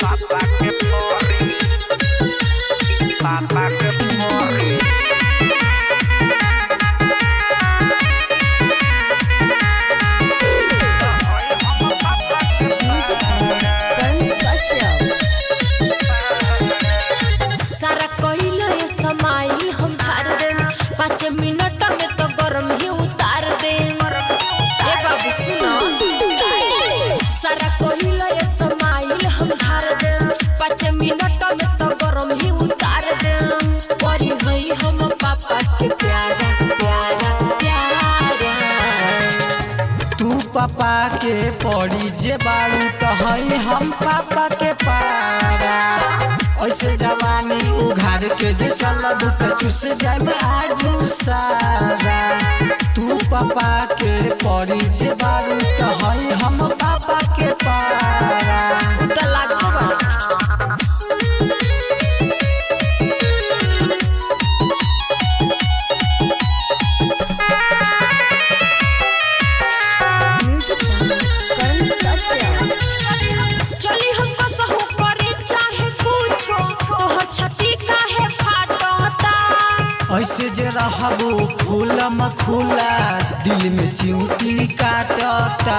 Papa que porri, papa que porri. सारा कहिलो ये समाइल हम झाड़ देम 5 मिनट में तो गरम ही उतार देम। ए बाबू सुनो, सारा कहिलो ये समाइल हम झाड़ देम 5 मिनट में तो गरम ही उतार देम। परी हई हम पापा के प्यारा प्यारा प्यारा। तू पापा के पड़ी जे बारू तो हई हम पापा के पारा। ऐसे जवानी उघार के जे चलब तो चुस जाब आजू सारा। तू पापा के पड़ी जे बारू तो हई हम पापा के पारा। तो लागो बा चली हम कसहु करे चाहे पूछो तोहर छाती काहे फाटता। ऐसे जे रहबो खुलम खुला दिल में चिमटी काटता।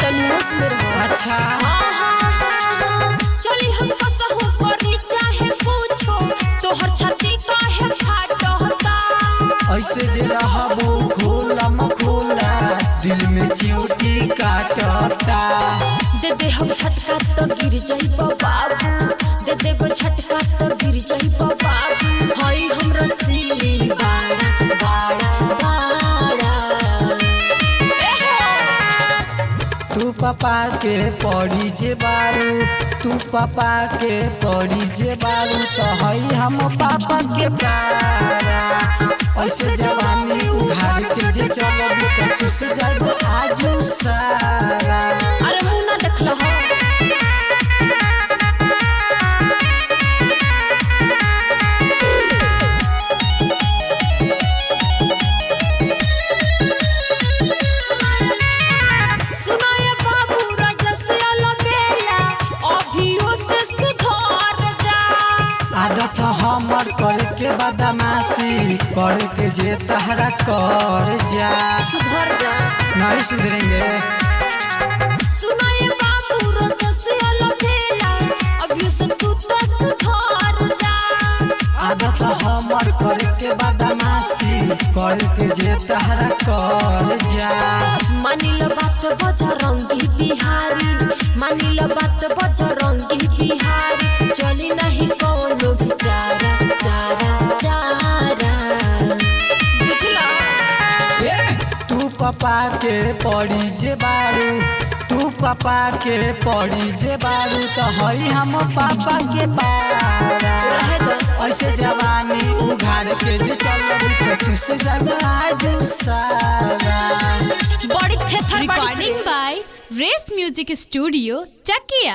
तनुस में रहो। अच्छा चली हम कसहु करे चाहे पूछो तोहर छाती काहे फाटता। ऐसे जे रहबो खुलम खुला दिल में चिमटी काटता। दे दे हम झटका तो गिर जाइबो बाबू, दे देबो झटका तो गिर जाइबो बाबू। हई हम रसीली बाड़ा बाड़ा बाड़ा। तू पापा के पड़ी जे बारू, तू पापा के पड़ी जे बारू तो हई हम पापा के पारा। ऐसे जवानी उघार के जे चलब तो चुस जाब आजू सारा। अरे मुंह ना देखला हो। सुनाए बाबू रजसिया लबेला अभियो से सुधार जा। आदत हमर करके बदमाशी करके जे तहरा कर जा। सुधर जा। नहीं सुधरेंगे। सुनाए बाबू रजसिया लबेला अभियो से तू तो सुधार जा। आदत हमर करके बदमाशी करके जे तहरा कर जा। मानिल बात बजरंगी बिहारी, मानिल बात बजरंगी बिहारी। चली नहीं कोनो बिचारा चारा चारा। बुझला? तू पापा के पड़ी जे बारू, तू पापा के पड़ी जे बारू तो हई हम पापा के पारा। रहे दो। ऐसे जवानी उघार के जे चलब तो चुस जाब आजू सारा। बड़ी थेथर बड़ी Recording by Race Music Studio, Chakia.